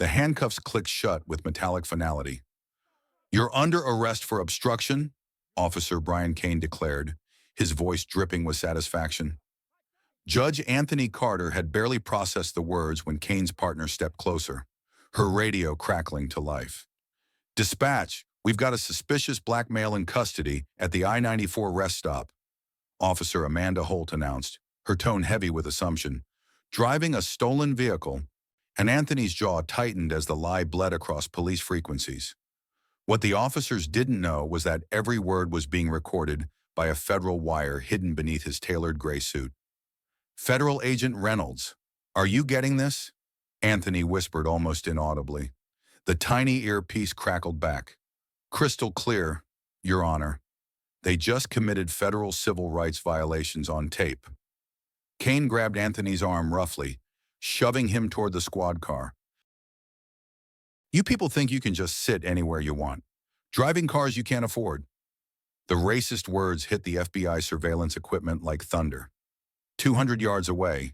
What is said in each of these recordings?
The handcuffs clicked shut with metallic finality. "You're under arrest for obstruction," Officer Brian Kane declared, his voice dripping with satisfaction. Judge Anthony Carter had barely processed the words when Kane's partner stepped closer, her radio crackling to life. "Dispatch, we've got a suspicious black male in custody at the I-94 rest stop," Officer Amanda Holt announced, her tone heavy with assumption. "Driving a stolen vehicle," and Anthony's jaw tightened as the lie bled across police frequencies. What the officers didn't know was that every word was being recorded by a federal wire hidden beneath his tailored gray suit. "Federal Agent Reynolds, are you getting this?" Anthony whispered almost inaudibly. The tiny earpiece crackled back. "Crystal clear, Your Honor. They just committed federal civil rights violations on tape." Kane grabbed Anthony's arm roughly, shoving him toward the squad car. "You people think you can just sit anywhere you want, driving cars you can't afford." The racist words hit the FBI surveillance equipment like thunder. 200 yards away,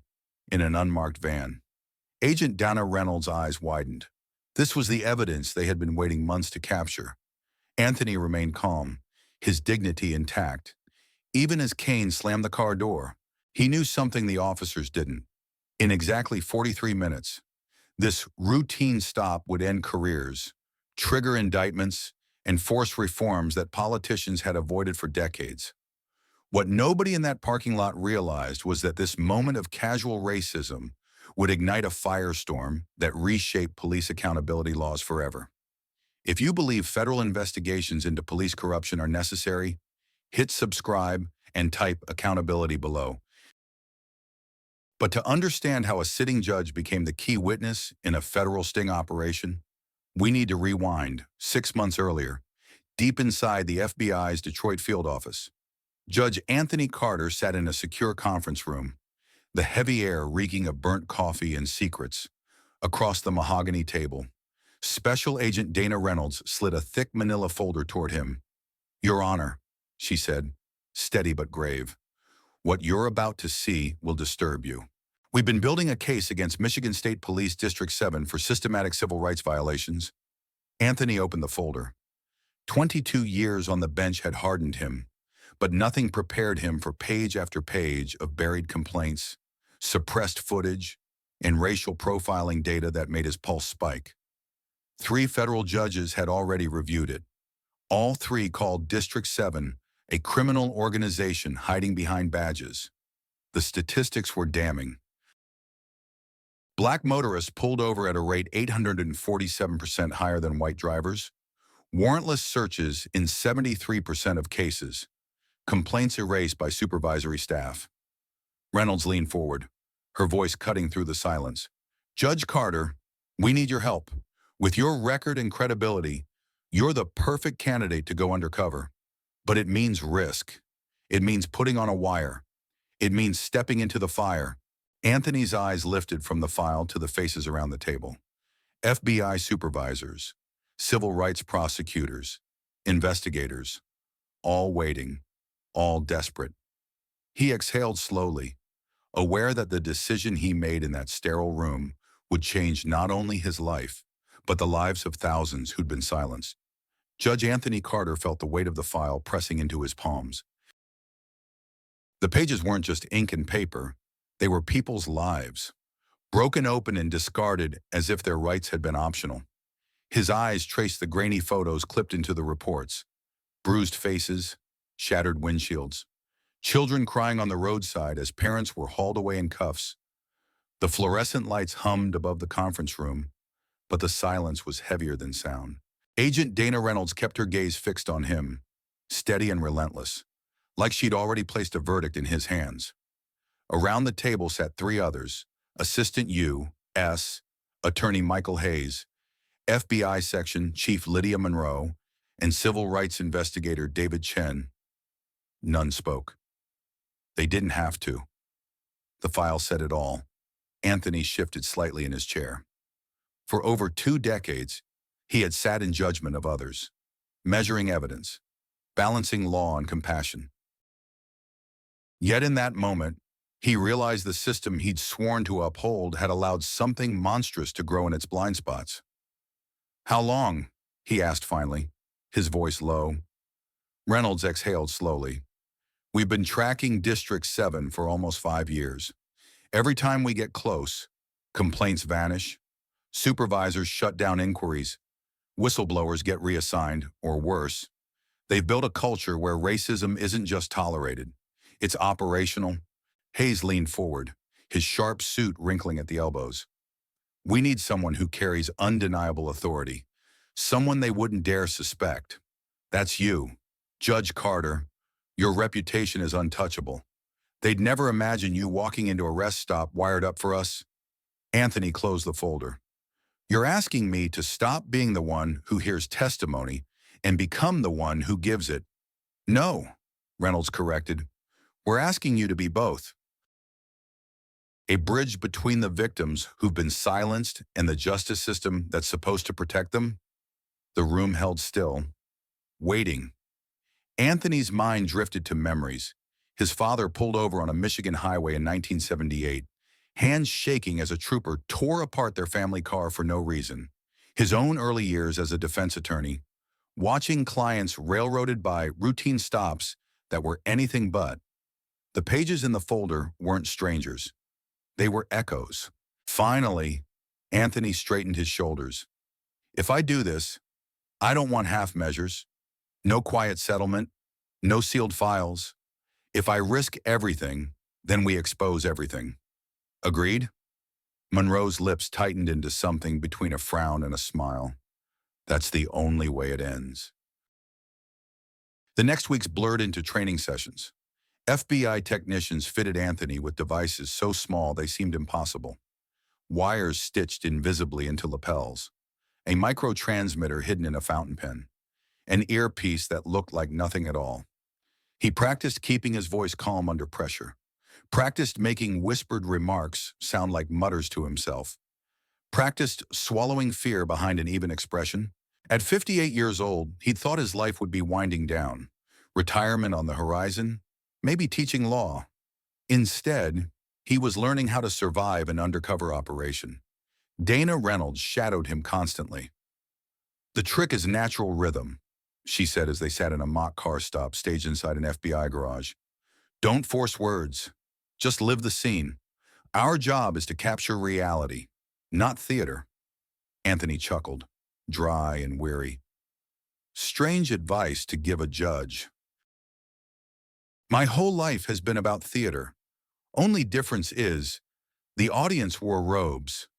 in an unmarked van, Agent Dana Reynolds' eyes widened. This was the evidence they had been waiting months to capture. Anthony remained calm, his dignity intact. Even as Kane slammed the car door, he knew something the officers didn't. In exactly 43 minutes, this routine stop would end careers, trigger indictments, and force reforms that politicians had avoided for decades. What nobody in that parking lot realized was that this moment of casual racism would ignite a firestorm that reshaped police accountability laws forever. If you believe federal investigations into police corruption are necessary, hit subscribe and type accountability below. But to understand how a sitting judge became the key witness in a federal sting operation, we need to rewind 6 months earlier, deep inside the FBI's Detroit field office. Judge Anthony Carter sat in a secure conference room, the heavy air reeking of burnt coffee and secrets. Across the mahogany table, Special Agent Dana Reynolds slid a thick manila folder toward him. "Your Honor," she said, steady but grave, "what you're about to see will disturb you. We've been building a case against Michigan State Police District 7 for systematic civil rights violations." Anthony opened the folder. 22 years on the bench had hardened him, but nothing prepared him for page after page of buried complaints, suppressed footage, and racial profiling data that made his pulse spike. 3 federal judges had already reviewed it. All 3 called District 7 a criminal organization hiding behind badges. The statistics were damning. Black motorists pulled over at a rate 847% higher than white drivers. Warrantless searches in 73% of cases. Complaints erased by supervisory staff. Reynolds leaned forward, her voice cutting through the silence. "Judge Carter, we need your help. With your record and credibility, you're the perfect candidate to go undercover. But it means risk. It means putting on a wire. It means stepping into the fire." Anthony's eyes lifted from the file to the faces around the table. FBI supervisors, civil rights prosecutors, investigators, all waiting, all desperate. He exhaled slowly, aware that the decision he made in that sterile room would change not only his life, but the lives of thousands who'd been silenced. Judge Anthony Carter felt the weight of the file pressing into his palms. The pages weren't just ink and paper, they were people's lives, broken open and discarded as if their rights had been optional. His eyes traced the grainy photos clipped into the reports. Bruised faces, shattered windshields, children crying on the roadside as parents were hauled away in cuffs. The fluorescent lights hummed above the conference room, but the silence was heavier than sound. Agent Dana Reynolds kept her gaze fixed on him, steady and relentless, like she'd already placed a verdict in his hands. Around the table sat 3 others, Assistant U.S. Attorney Michael Hayes, FBI Section Chief Lydia Monroe, and Civil Rights Investigator David Chen. None spoke. They didn't have to. The file said it all. Anthony shifted slightly in his chair. For over 2 decades, he had sat in judgment of others, measuring evidence, balancing law and compassion. Yet in that moment, He realized the system he'd sworn to uphold had allowed something monstrous to grow in its blind spots. "How long?" he asked finally, his voice low. Reynolds exhaled slowly. "We've been tracking District 7 for almost 5 years. Every time we get close, complaints vanish, supervisors shut down inquiries, whistleblowers get reassigned, or worse. They've built a culture where racism isn't just tolerated. It's operational." Hayes leaned forward, his sharp suit wrinkling at the elbows. "We need someone who carries undeniable authority, someone they wouldn't dare suspect. That's you, Judge Carter. Your reputation is untouchable. They'd never imagine you walking into a rest stop wired up for us." Anthony closed the folder. "You're asking me to stop being the one who hears testimony and become the one who gives it." "No," Reynolds corrected. "We're asking you to be both. A bridge between the victims who've been silenced and the justice system that's supposed to protect them." The room held still, waiting. Anthony's mind drifted to memories. His father pulled over on a Michigan highway in 1978, hands shaking as a trooper tore apart their family car for no reason. His own early years as a defense attorney, watching clients railroaded by routine stops that were anything but. The pages in the folder weren't strangers. They were echoes. Finally, Anthony straightened his shoulders. "If I do this, I don't want half measures, no quiet settlement, no sealed files. If I risk everything, then we expose everything. Agreed?" Monroe's lips tightened into something between a frown and a smile. "That's the only way it ends." The next weeks blurred into training sessions. FBI technicians fitted Anthony with devices so small they seemed impossible. Wires stitched invisibly into lapels, a micro-transmitter hidden in a fountain pen, an earpiece that looked like nothing at all. He practiced keeping his voice calm under pressure, practiced making whispered remarks sound like mutters to himself, practiced swallowing fear behind an even expression. At 58 years old, he'd thought his life would be winding down, retirement on the horizon, maybe teaching law. Instead, he was learning how to survive an undercover operation. Dana Reynolds shadowed him constantly. "The trick is natural rhythm," she said as they sat in a mock car stop staged inside an FBI garage. "Don't force words. Just live the scene. Our job is to capture reality, not theater." Anthony chuckled, dry and weary. Strange advice to give a judge. "My whole life has been about theater. Only difference is, the audience wore robes."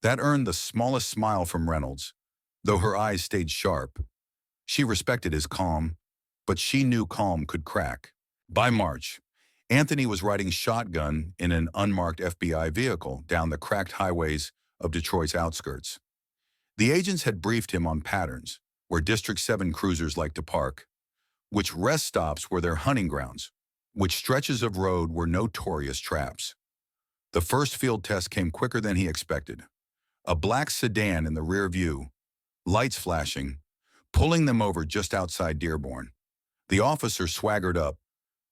That earned the smallest smile from Reynolds, though her eyes stayed sharp. She respected his calm, but she knew calm could crack. By March, Anthony was riding shotgun in an unmarked FBI vehicle down the cracked highways of Detroit's outskirts. The agents had briefed him on patterns, where District 7 cruisers liked to park, which rest stops were their hunting grounds, which stretches of road were notorious traps. The first field test came quicker than he expected. A black sedan in the rear view, lights flashing, pulling them over just outside Dearborn. The officer swaggered up,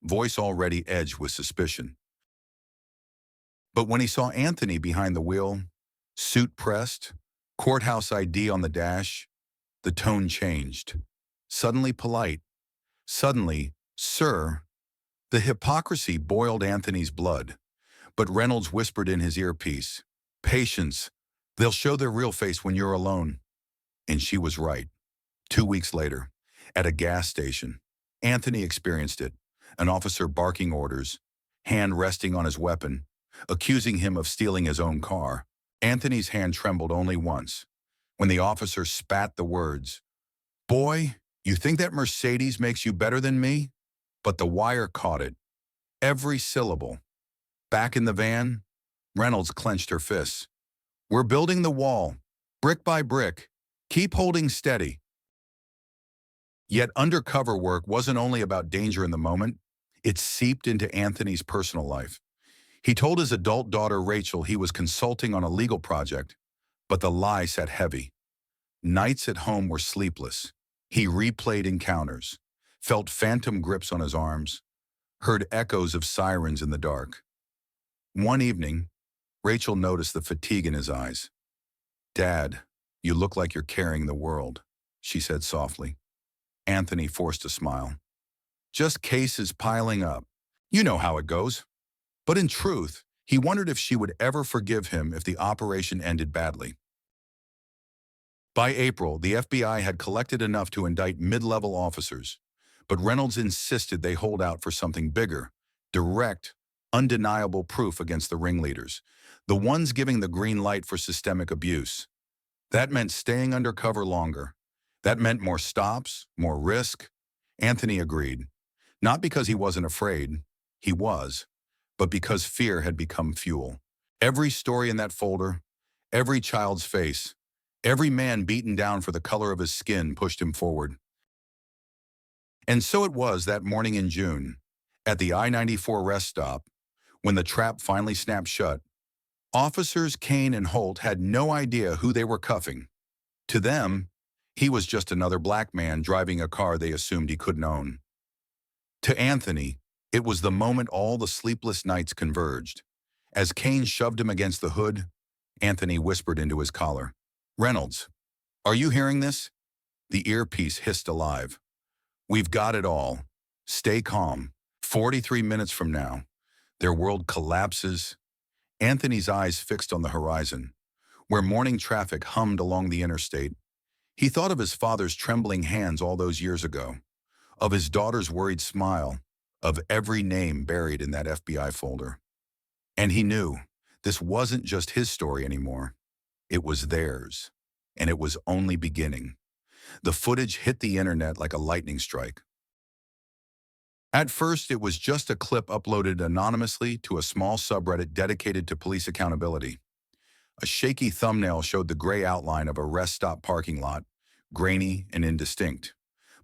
voice already edged with suspicion. But when he saw Anthony behind the wheel, suit pressed, courthouse ID on the dash, the tone changed. Suddenly polite. Suddenly, "Sir." The hypocrisy boiled Anthony's blood, but Reynolds whispered in his earpiece, "Patience. They'll show their real face when you're alone." And she was right. 2 weeks later, at a gas station, Anthony experienced it, an officer barking orders, hand resting on his weapon, accusing him of stealing his own car. Anthony's hand trembled only once, when the officer spat the words, "Boy, you think that Mercedes makes you better than me?" But the wire caught it. Every syllable. Back in the van, Reynolds clenched her fists. "We're building the wall, brick by brick. Keep holding steady." Yet undercover work wasn't only about danger in the moment. It seeped into Anthony's personal life. He told his adult daughter Rachel he was consulting on a legal project, but the lie sat heavy. Nights at home were sleepless. He replayed encounters, felt phantom grips on his arms, heard echoes of sirens in the dark. One evening, Rachel noticed the fatigue in his eyes. "Dad, you look like you're carrying the world," she said softly. Anthony forced a smile. "Just cases piling up. You know how it goes." But in truth, he wondered if she would ever forgive him if the operation ended badly. By April, the FBI had collected enough to indict mid-level officers, but Reynolds insisted they hold out for something bigger, direct, undeniable proof against the ringleaders, the ones giving the green light for systemic abuse. That meant staying undercover longer. That meant more stops, more risk. Anthony agreed, not because he wasn't afraid, he was, but because fear had become fuel. Every story in that folder, every child's face, every man beaten down for the color of his skin pushed him forward. And so it was that morning in June, at the I-94 rest stop, when the trap finally snapped shut. Officers Kane and Holt had no idea who they were cuffing. To them, he was just another black man driving a car they assumed he couldn't own. To Anthony, it was the moment all the sleepless nights converged. As Kane shoved him against the hood, Anthony whispered into his collar, "Reynolds, are you hearing this?" The earpiece hissed alive. "We've got it all. Stay calm. 43 minutes from now, their world collapses." Anthony's eyes fixed on the horizon, where morning traffic hummed along the interstate. He thought of his father's trembling hands all those years ago, of his daughter's worried smile, of every name buried in that FBI folder. And he knew this wasn't just his story anymore. It was theirs, and it was only beginning. The footage hit the internet like a lightning strike. At first, it was just a clip uploaded anonymously to a small subreddit dedicated to police accountability. A shaky thumbnail showed the gray outline of a rest stop parking lot, grainy and indistinct.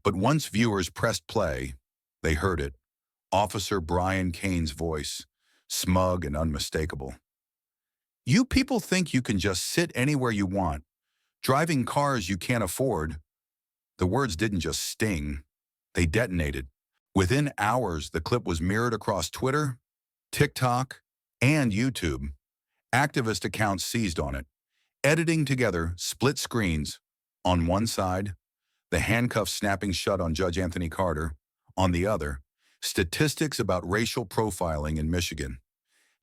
But once viewers pressed play, they heard it. Officer Brian Kane's voice, smug and unmistakable. "You people think you can just sit anywhere you want, driving cars you can't afford." The words didn't just sting, they detonated. Within hours, the clip was mirrored across Twitter, TikTok, and YouTube. Activist accounts seized on it, editing together split screens. On one side, the handcuffs snapping shut on Judge Anthony Carter. On the other, statistics about racial profiling in Michigan.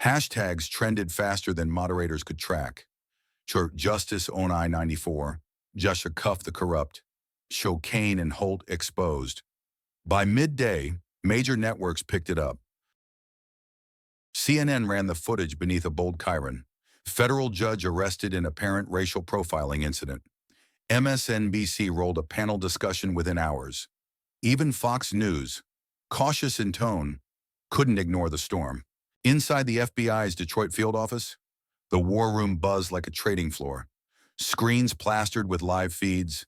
Hashtags trended faster than moderators could track. Justice on I-94, Jusha cuff the corrupt, show Kane and Holt exposed. By midday, major networks picked it up. CNN ran the footage beneath a bold chyron. Federal judge arrested in apparent racial profiling incident. MSNBC rolled a panel discussion within hours. Even Fox News, cautious in tone, couldn't ignore the storm. Inside the FBI's Detroit field office, the war room buzzed like a trading floor. Screens plastered with live feeds,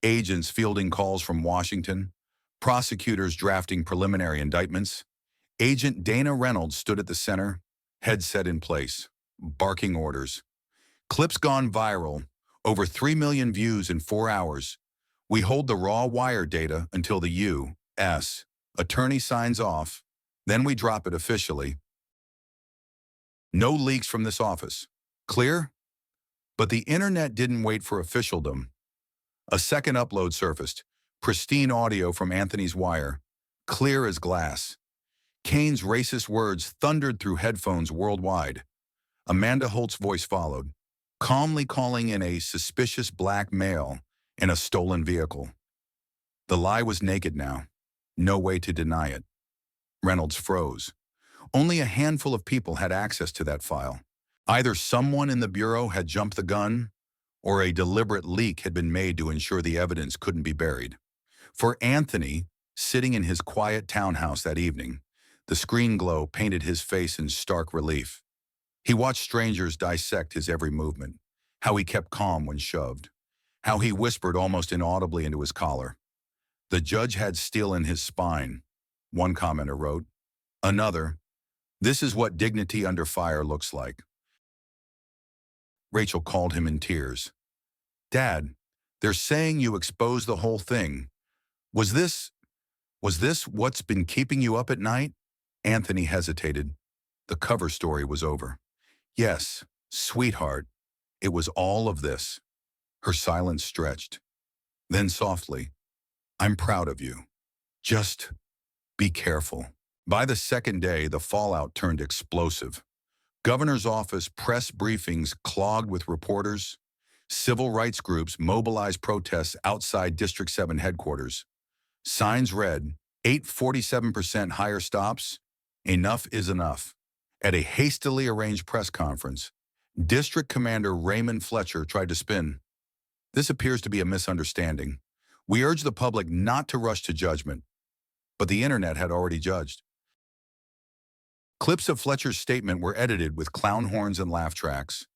agents fielding calls from Washington, prosecutors drafting preliminary indictments. Agent Dana Reynolds stood at the center, headset in place, barking orders. Clips gone viral, over 3 million views in 4 hours. "We hold the raw wire data until the U.S. attorney signs off, then we drop it officially. No leaks from this office. Clear?" But the internet didn't wait for officialdom. A second upload surfaced, pristine audio from Anthony's wire, clear as glass. Kane's racist words thundered through headphones worldwide. Amanda Holt's voice followed, calmly calling in a suspicious black male in a stolen vehicle. The lie was naked now. No way to deny it. Reynolds froze. Only a handful of people had access to that file. Either someone in the Bureau had jumped the gun, or a deliberate leak had been made to ensure the evidence couldn't be buried. For Anthony, sitting in his quiet townhouse that evening, the screen glow painted his face in stark relief. He watched strangers dissect his every movement, how he kept calm when shoved, how he whispered almost inaudibly into his collar. "The judge had steel in his spine," one commenter wrote. Another, "This is what dignity under fire looks like." Rachel called him in tears. "Dad, they're saying you exposed the whole thing. Was this what's been keeping you up at night?" Anthony hesitated. The cover story was over. Yes, sweetheart, it was all of this. Her silence stretched. Then softly, I'm proud of you. Just be careful. By the second day, the fallout turned explosive. Governor's office press briefings clogged with reporters. Civil rights groups mobilized protests outside District 7 headquarters. Signs read, 847% higher stops. Enough is enough. At a hastily arranged press conference, District Commander Raymond Fletcher tried to spin. This appears to be a misunderstanding. We urge the public not to rush to judgment. But the internet had already judged. Clips of Fletcher's statement were edited with clown horns and laugh tracks.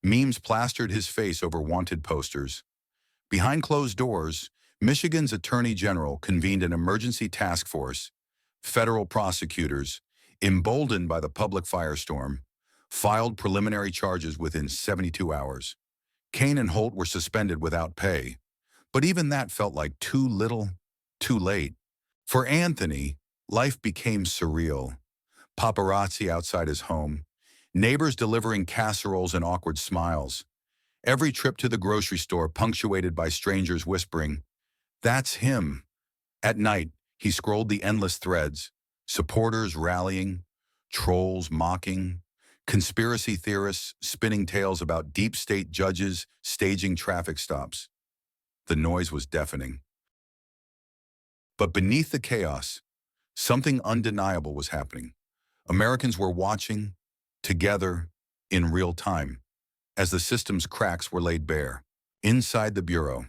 Memes plastered his face over wanted posters. Behind closed doors, Michigan's Attorney General convened an emergency task force. Federal prosecutors, emboldened by the public firestorm, filed preliminary charges within 72 hours. Kane and Holt were suspended without pay. But even that felt like too little, too late. For Anthony, life became surreal. Paparazzi outside his home, neighbors delivering casseroles and awkward smiles. Every trip to the grocery store punctuated by strangers whispering, "That's him." At night, he scrolled the endless threads, supporters rallying, trolls mocking, conspiracy theorists spinning tales about deep state judges staging traffic stops. The noise was deafening. But beneath the chaos, something undeniable was happening. Americans were watching, together, in real time, as the system's cracks were laid bare. Inside the bureau,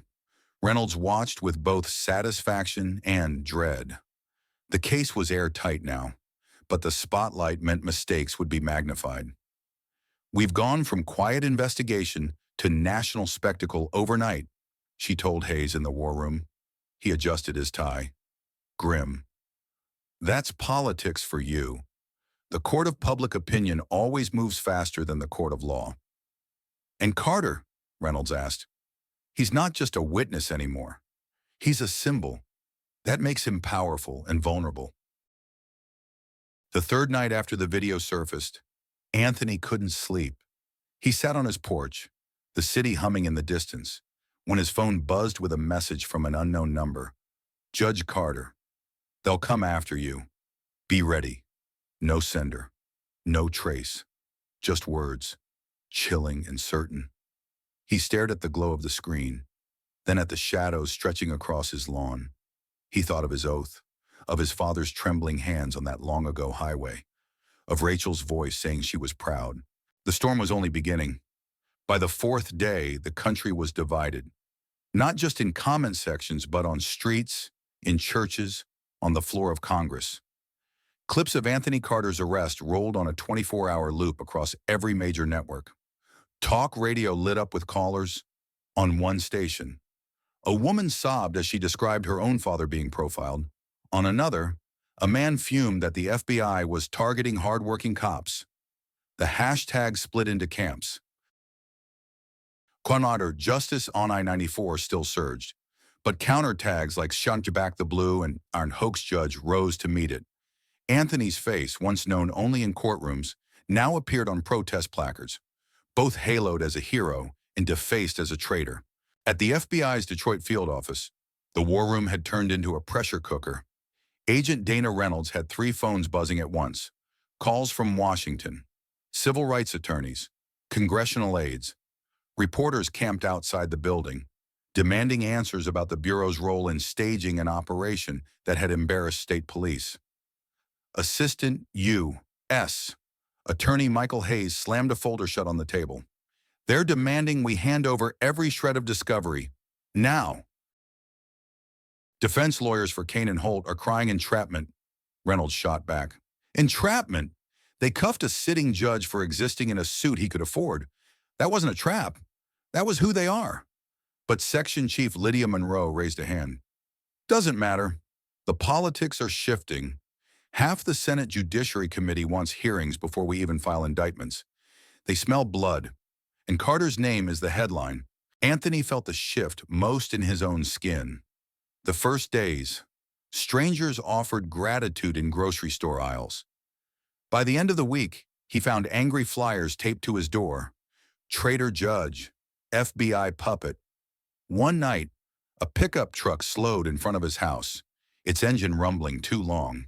Reynolds watched with both satisfaction and dread. The case was airtight now, but the spotlight meant mistakes would be magnified. We've gone from quiet investigation to national spectacle overnight, she told Hayes in the war room. He adjusted his tie. Grim. That's politics for you. The court of public opinion always moves faster than the court of law. And Carter, Reynolds asked, he's not just a witness anymore. He's a symbol. That makes him powerful and vulnerable. The third night after the video surfaced, Anthony couldn't sleep. He sat on his porch, the city humming in the distance, when his phone buzzed with a message from an unknown number. Judge Carter. They'll come after you. Be ready. No sender. No trace. Just words. Chilling and certain. He stared at the glow of the screen, then at the shadows stretching across his lawn. He thought of his oath, of his father's trembling hands on that long-ago highway, of Rachel's voice saying she was proud. The storm was only beginning. By the fourth day, the country was divided, not just in comment sections, but on streets, in churches, on the floor of Congress. Clips of Anthony Carter's arrest rolled on a 24-hour loop across every major network. Talk radio lit up with callers. On one station, a woman sobbed as she described her own father being profiled. On another, a man fumed that the FBI was targeting hardworking cops. The hashtag split into camps. Counter Justice on I-94 still surged, but counter tags like Shunt Back the Blue and Our Hoax Judge rose to meet it. Anthony's face, once known only in courtrooms, now appeared on protest placards, both haloed as a hero and defaced as a traitor. At the FBI's Detroit field office, the war room had turned into a pressure cooker. Agent Dana Reynolds had 3 phones buzzing at once. Calls from Washington, civil rights attorneys, congressional aides. Reporters camped outside the building, demanding answers about the Bureau's role in staging an operation that had embarrassed state police. Assistant U.S. Attorney Michael Hayes slammed a folder shut on the table. They're demanding we hand over every shred of discovery. Now. Defense lawyers for Kane and Holt are crying entrapment, Reynolds shot back. Entrapment? They cuffed a sitting judge for existing in a suit he could afford. That wasn't a trap. That was who they are. But Section Chief Lydia Monroe raised a hand. Doesn't matter. The politics are shifting. Half the Senate Judiciary Committee wants hearings before we even file indictments. They smell blood. And Carter's name is the headline. Anthony felt the shift most in his own skin. The first days, strangers offered gratitude in grocery store aisles. By the end of the week, he found angry flyers taped to his door. Traitor Judge, FBI puppet. One night, a pickup truck slowed in front of his house, its engine rumbling too long.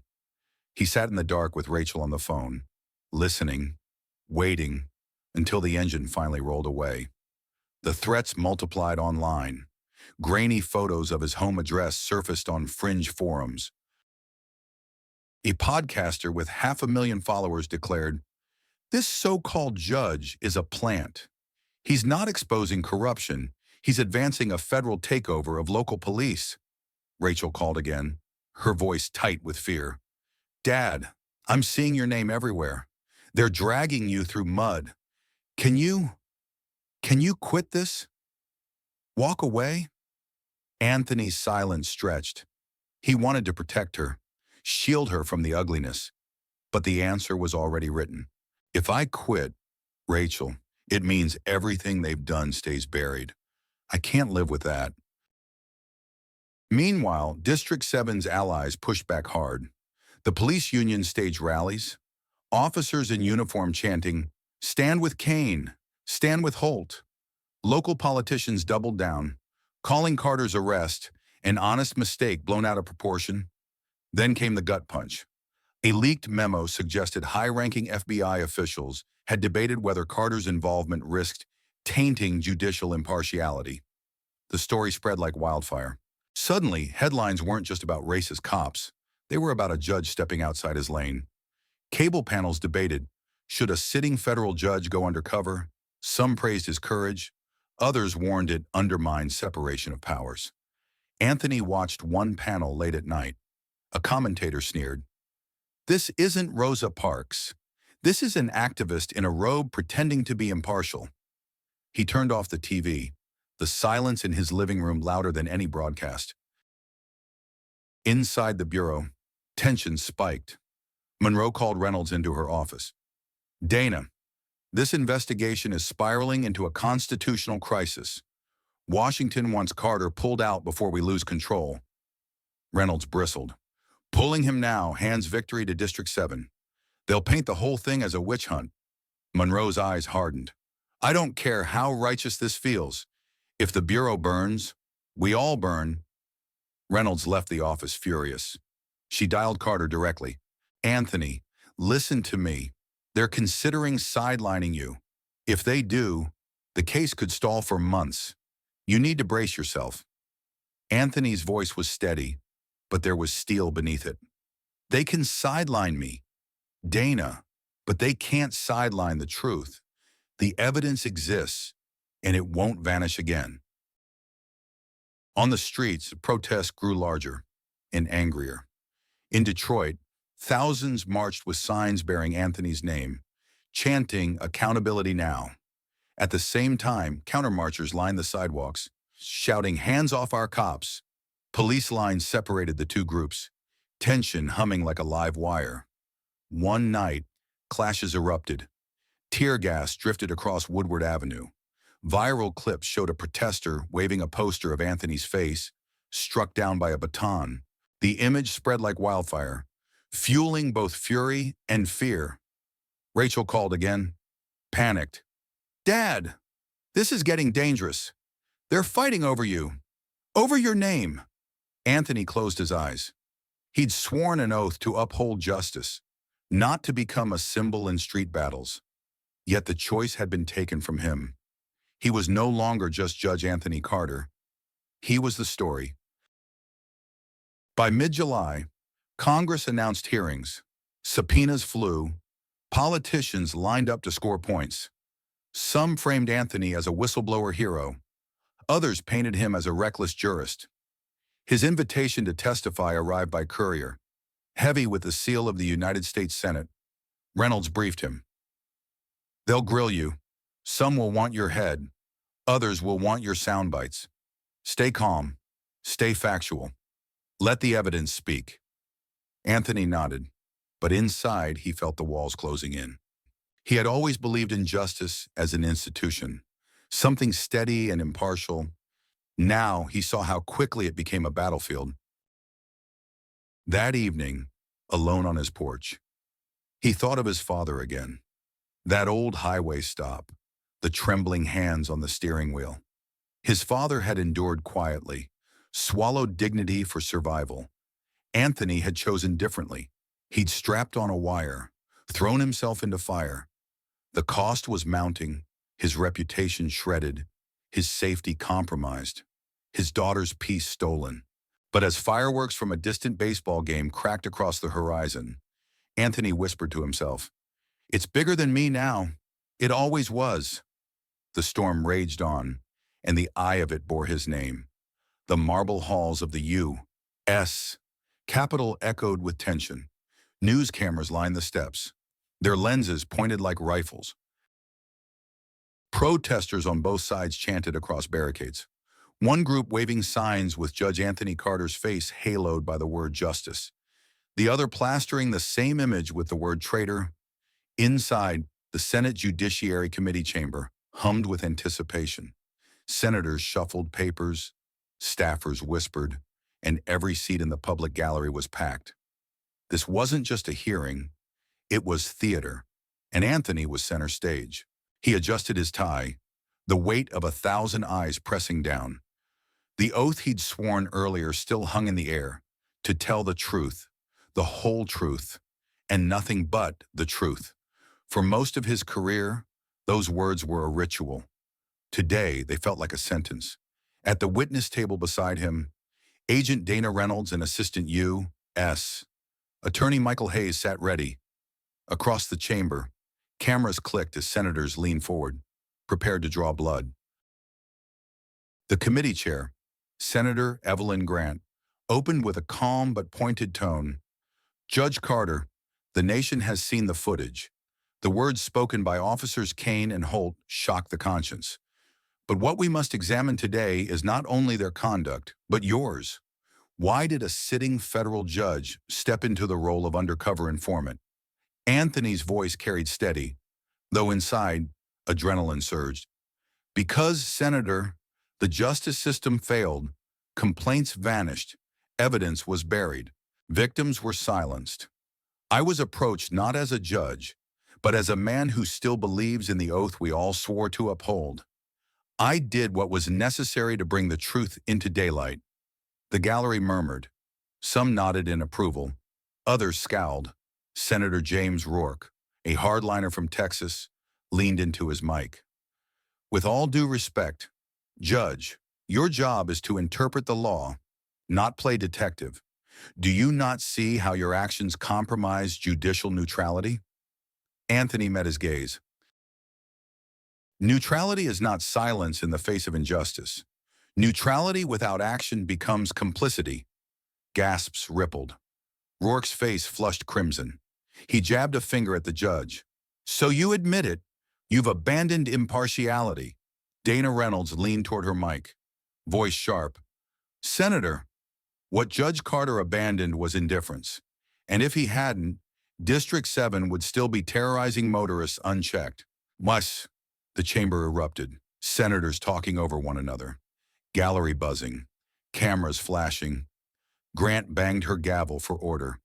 He sat in the dark with Rachel on the phone, listening, waiting, until the engine finally rolled away. The threats multiplied online. Grainy photos of his home address surfaced on fringe forums. A podcaster with 500,000 followers declared, "This so-called judge is a plant. He's not exposing corruption. He's advancing a federal takeover of local police." Rachel called again, her voice tight with fear. "Dad, I'm seeing your name everywhere. They're dragging you through mud. Can you quit this? Walk away?" Anthony's silence stretched. He wanted to protect her, shield her from the ugliness. But the answer was already written. "If I quit, Rachel, it means everything they've done stays buried. I can't live with that." Meanwhile, District 7's allies pushed back hard. The police union staged rallies, officers in uniform chanting, "Stand with Kane, stand with Holt." Local politicians doubled down, calling Carter's arrest an honest mistake blown out of proportion. Then came the gut punch. A leaked memo suggested high-ranking FBI officials had debated whether Carter's involvement risked tainting judicial impartiality. The story spread like wildfire. Suddenly, headlines weren't just about racist cops. They were about a judge stepping outside his lane. Cable panels debated, should a sitting federal judge go undercover? Some praised his courage. Others warned it undermined separation of powers. Anthony watched one panel late at night. A commentator sneered, "This isn't Rosa Parks. This is an activist in a robe pretending to be impartial." He turned off the TV, the silence in his living room louder than any broadcast. Inside the bureau, tension spiked. Monroe called Reynolds into her office. "Dana, this investigation is spiraling into a constitutional crisis. Washington wants Carter pulled out before we lose control." Reynolds bristled. "Pulling him now hands victory to District 7. They'll paint the whole thing as a witch hunt." Monroe's eyes hardened. "I don't care how righteous this feels. If the Bureau burns, we all burn." Reynolds left the office furious. She dialed Carter directly. "Anthony, listen to me. They're considering sidelining you. If they do, the case could stall for months. You need to brace yourself." Anthony's voice was steady, but there was steel beneath it. "They can sideline me, Dana, but they can't sideline the truth. The evidence exists, and it won't vanish again." On the streets, protests grew larger and angrier. In Detroit, thousands marched with signs bearing Anthony's name, chanting "Accountability now." At the same time, countermarchers lined the sidewalks, shouting "Hands off our cops." Police lines separated the two groups, tension humming like a live wire. One night, clashes erupted. Tear gas drifted across Woodward Avenue. Viral clips showed a protester waving a poster of Anthony's face, struck down by a baton. The image spread like wildfire, fueling both fury and fear. Rachel called again, panicked. "Dad, this is getting dangerous. They're fighting over you. Over your name." Anthony closed his eyes. He'd sworn an oath to uphold justice, not to become a symbol in street battles. Yet the choice had been taken from him. He was no longer just Judge Anthony Carter. He was the story. By mid-July, Congress announced hearings. Subpoenas flew. Politicians lined up to score points. Some framed Anthony as a whistleblower hero. Others painted him as a reckless jurist. His invitation to testify arrived by courier, heavy with the seal of the United States Senate. Reynolds briefed him. "They'll grill you. Some will want your head. Others will want your sound bites. Stay calm. Stay factual. Let the evidence speak." Anthony nodded, but inside he felt the walls closing in. He had always believed in justice as an institution, something steady and impartial. Now he saw how quickly it became a battlefield. That evening, alone on his porch, He thought of his father again. That old highway stop, the trembling hands on the steering wheel. His father had endured quietly, swallowed dignity for survival. Anthony had chosen differently. He'd strapped on a wire, thrown himself into fire. The cost was mounting, his reputation shredded, his safety compromised, his daughter's peace stolen. But as fireworks from a distant baseball game cracked across the horizon, Anthony whispered to himself, "It's bigger than me now. It always was." The storm raged on, and the eye of it bore his name. The marble halls of the U.S. Capitol echoed with tension. News cameras lined the steps, their lenses pointed like rifles. Protesters on both sides chanted across barricades, one group waving signs with Judge Anthony Carter's face haloed by the word justice, the other plastering the same image with the word traitor. Inside, the Senate Judiciary Committee chamber hummed with anticipation. Senators shuffled papers, staffers whispered, and every seat in the public gallery was packed. This wasn't just a hearing, it was theater, and Anthony was center stage. He adjusted his tie, the weight of 1,000 eyes pressing down. The oath he'd sworn earlier still hung in the air, to tell the truth, the whole truth, and nothing but the truth. For most of his career, those words were a ritual. Today, they felt like a sentence. At the witness table beside him, Agent Dana Reynolds and Assistant U.S. Attorney Michael Hayes sat ready. Across the chamber, cameras clicked as senators leaned forward, prepared to draw blood. The committee chair, Senator Evelyn Grant, opened with a calm but pointed tone. "Judge Carter, the nation has seen the footage. The words spoken by Officers Kane and Holt shocked the conscience. But what we must examine today is not only their conduct, but yours. Why did a sitting federal judge step into the role of undercover informant?" Anthony's voice carried steady, though inside, adrenaline surged. "Because, Senator, the justice system failed, complaints vanished, evidence was buried, victims were silenced. I was approached not as a judge, but as a man who still believes in the oath we all swore to uphold. I did what was necessary to bring the truth into daylight." The gallery murmured. Some nodded in approval. Others scowled. Senator James Rourke, a hardliner from Texas, leaned into his mic. "With all due respect, Judge, your job is to interpret the law, not play detective. Do you not see how your actions compromise judicial neutrality?" Anthony met his gaze. "Neutrality is not silence in the face of injustice. Neutrality without action becomes complicity." Gasps rippled. Rourke's face flushed crimson. He jabbed a finger at the judge. "So you admit it. You've abandoned impartiality." Dana Reynolds leaned toward her mic, voice sharp. "Senator, what Judge Carter abandoned was indifference. And if he hadn't, District 7 would still be terrorizing motorists unchecked." "Mush!" The chamber erupted, senators talking over one another, gallery buzzing, cameras flashing. Grant banged her gavel for order.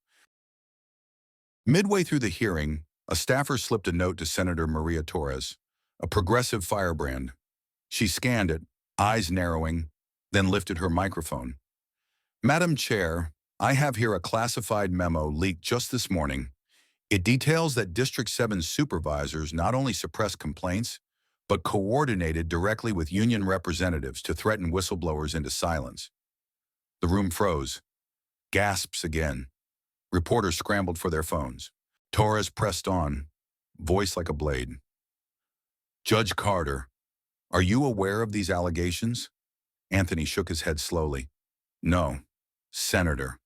Midway through the hearing, a staffer slipped a note to Senator Maria Torres, a progressive firebrand. She scanned it, eyes narrowing, then lifted her microphone. "Madam Chair, I have here a classified memo leaked just this morning. It details that District 7 supervisors not only suppressed complaints, but coordinated directly with union representatives to threaten whistleblowers into silence." The room froze. Gasps again. Reporters scrambled for their phones. Torres pressed on, voice like a blade. "Judge Carter, are you aware of these allegations?" Anthony shook his head slowly. "No, Senator.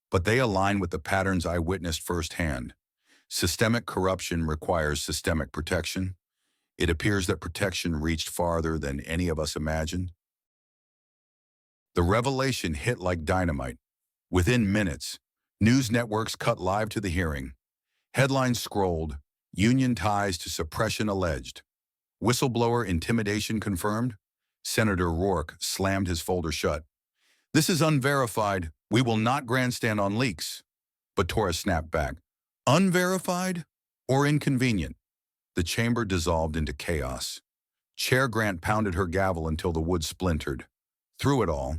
But they align with the patterns I witnessed firsthand. Systemic corruption requires systemic protection. It appears that protection reached farther than any of us imagined." The revelation hit like dynamite. Within minutes, news networks cut live to the hearing. Headlines scrolled, "Union ties to suppression alleged." "Whistleblower intimidation confirmed." Senator Rourke slammed his folder shut. "This is unverified. We will not grandstand on leaks." But Torres snapped back. "Unverified? or inconvenient. The chamber dissolved into chaos. Chair Grant pounded her gavel until the wood splintered. Through it all,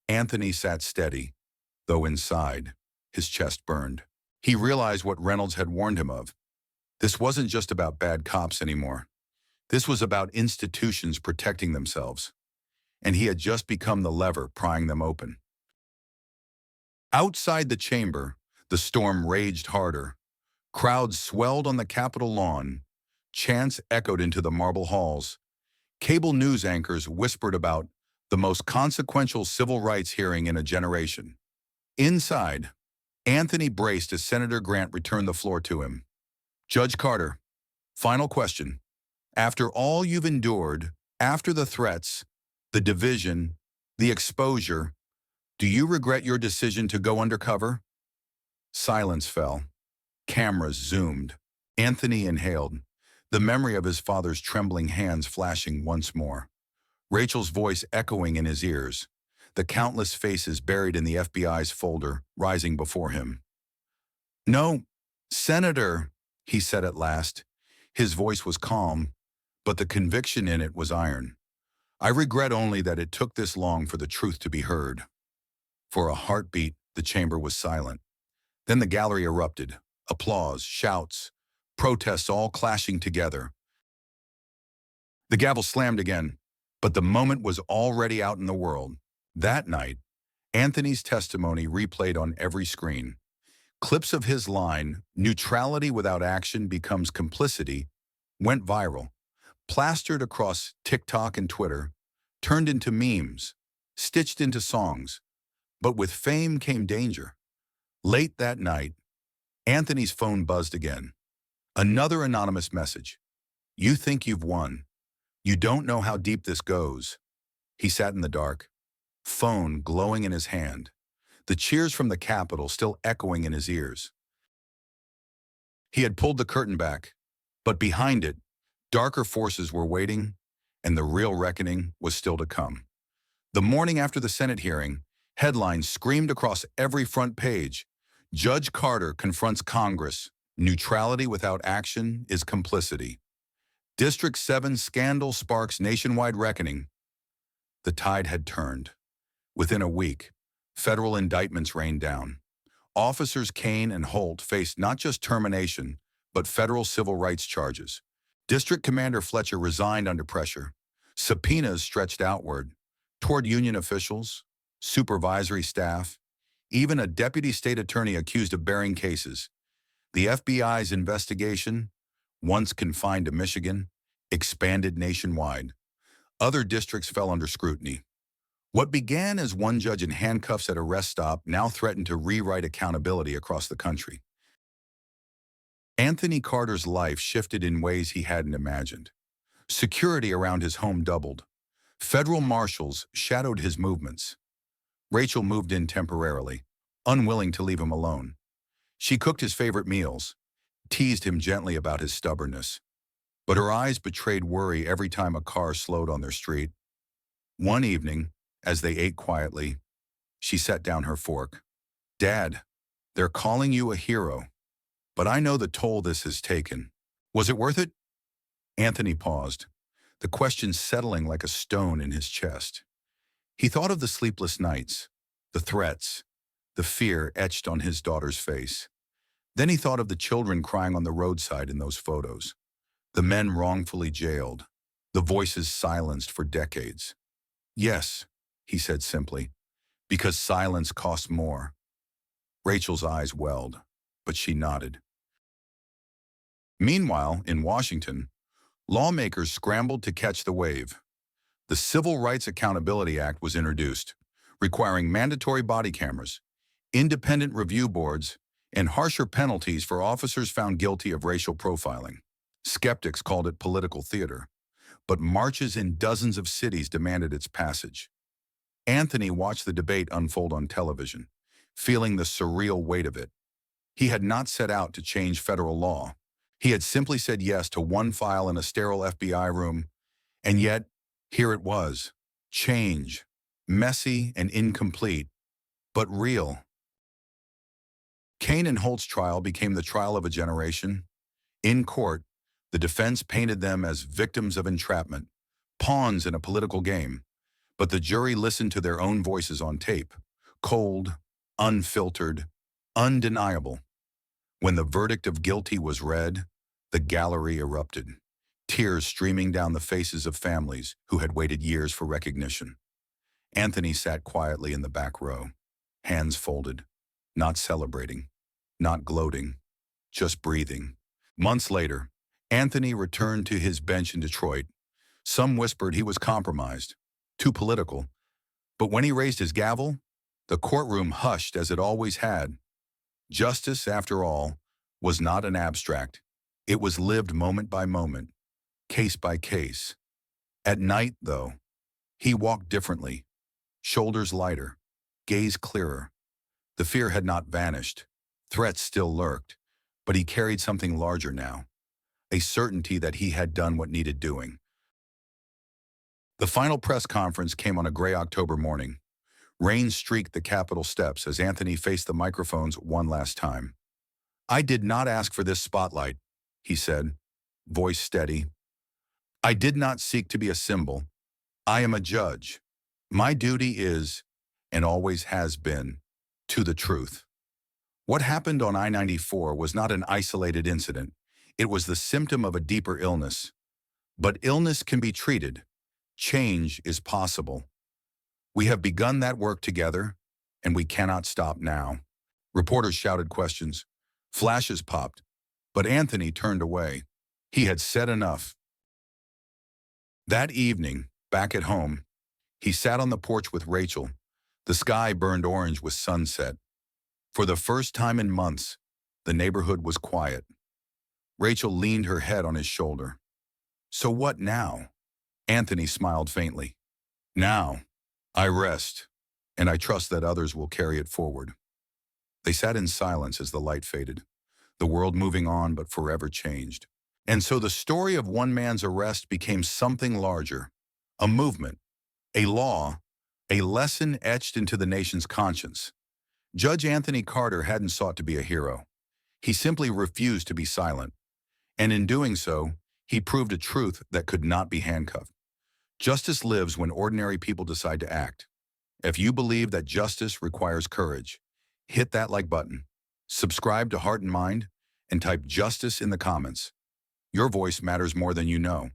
Anthony sat steady, though inside, his chest burned. He realized what Reynolds had warned him of. This wasn't just about bad cops anymore. This was about institutions protecting themselves, and he had just become the lever prying them open. Outside the chamber, the storm raged harder. Crowds swelled on the Capitol lawn. Chants echoed into the marble halls. Cable news anchors whispered about the most consequential civil rights hearing in a generation. Inside, Anthony braced as Senator Grant returned the floor to him. Judge Carter, final question. After all you've endured, after the threats, the division, the exposure, do you regret your decision to go undercover? Silence fell. Cameras zoomed. Anthony inhaled, the memory of his father's trembling hands flashing once more. Rachel's voice echoing in his ears, the countless faces buried in the FBI's folder rising before him. No, Senator, he said at last. His voice was calm, but the conviction in it was iron. I regret only that it took this long for the truth to be heard. For a heartbeat, the chamber was silent. Then the gallery erupted. Applause, shouts, protests all clashing together. The gavel slammed again, but the moment was already out in the world. That night, Anthony's testimony replayed on every screen. Clips of his line, "Neutrality without action becomes complicity," went viral, plastered across TikTok and Twitter, turned into memes, stitched into songs. But with fame came danger. Late that night, Anthony's phone buzzed again. Another anonymous message. You think you've won. You don't know how deep this goes. He sat in the dark, phone glowing in his hand, the cheers from the Capitol still echoing in his ears. He had pulled the curtain back, but behind it, darker forces were waiting, and the real reckoning was still to come. The morning after the Senate hearing, headlines screamed across every front page. Judge Carter confronts Congress. Neutrality without action is complicity. District 7 scandal sparks nationwide reckoning. The tide had turned. Within a week, federal indictments rained down. Officers Kane and Holt faced not just termination, but federal civil rights charges. District Commander Fletcher resigned under pressure. Subpoenas stretched outward, toward union officials, supervisory staff, even a deputy state attorney accused of bearing cases. The FBI's investigation, once confined to Michigan, expanded nationwide. Other districts fell under scrutiny. What began as one judge in handcuffs at a rest stop now threatened to rewrite accountability across the country. Anthony Carter's life shifted in ways he hadn't imagined. Security around his home doubled. Federal marshals shadowed his movements. Rachel moved in temporarily, unwilling to leave him alone. She cooked his favorite meals, teased him gently about his stubbornness. But her eyes betrayed worry every time a car slowed on their street. One evening, as they ate quietly, she set down her fork. Dad, they're calling you a hero, but I know the toll this has taken. Was it worth it? Anthony paused, the question settling like a stone in his chest. He thought of the sleepless nights, the threats, the fear etched on his daughter's face. Then he thought of the children crying on the roadside in those photos, the men wrongfully jailed, the voices silenced for decades. Yes, he said simply, because silence costs more. Rachel's eyes welled, but she nodded. Meanwhile, in Washington, lawmakers scrambled to catch the wave. The Civil Rights Accountability Act was introduced, requiring mandatory body cameras, independent review boards, and harsher penalties for officers found guilty of racial profiling. Skeptics called it political theater, but marches in dozens of cities demanded its passage. Anthony watched the debate unfold on television, feeling the surreal weight of it. He had not set out to change federal law. He had simply said yes to one file in a sterile FBI room, and yet, here it was. Change, messy and incomplete, but real. Kane and Holt's trial became the trial of a generation. In court, the defense painted them as victims of entrapment, pawns in a political game, but the jury listened to their own voices on tape, cold, unfiltered, undeniable. When the verdict of guilty was read, the gallery erupted, tears streaming down the faces of families who had waited years for recognition. Anthony sat quietly in the back row, hands folded, not celebrating, not gloating, just breathing. Months later, Anthony returned to his bench in Detroit. Some whispered he was compromised, too political, but when he raised his gavel, the courtroom hushed as it always had. Justice, after all, was not an abstract. It was lived moment by moment, case by case. At night, though, he walked differently, shoulders lighter, gaze clearer. The fear had not vanished. Threats still lurked, but he carried something larger now, a certainty that he had done what needed doing. The final press conference came on a gray October morning. Rain streaked the Capitol steps as Anthony faced the microphones one last time. "I did not ask for this spotlight," he said, voice steady. "I did not seek to be a symbol. I am a judge. My duty is, and always has been, to the truth." What happened on I-94 was not an isolated incident. It was the symptom of a deeper illness. But illness can be treated. Change is possible. We have begun that work together, and we cannot stop now. Reporters shouted questions. Flashes popped, but Anthony turned away. He had said enough. That evening, back at home, he sat on the porch with Rachel. The sky burned orange with sunset. For the first time in months, the neighborhood was quiet. Rachel leaned her head on his shoulder. "So what now?" Anthony smiled faintly. "Now, I rest, and I trust that others will carry it forward." They sat in silence as the light faded, the world moving on but forever changed. And so the story of one man's arrest became something larger, a movement, a law, a lesson etched into the nation's conscience. Judge Anthony Carter hadn't sought to be a hero. He simply refused to be silent. And in doing so, he proved a truth that could not be handcuffed. Justice lives when ordinary people decide to act. If you believe that justice requires courage, hit that like button, subscribe to Heart and Mind, and type justice in the comments. Your voice matters more than you know.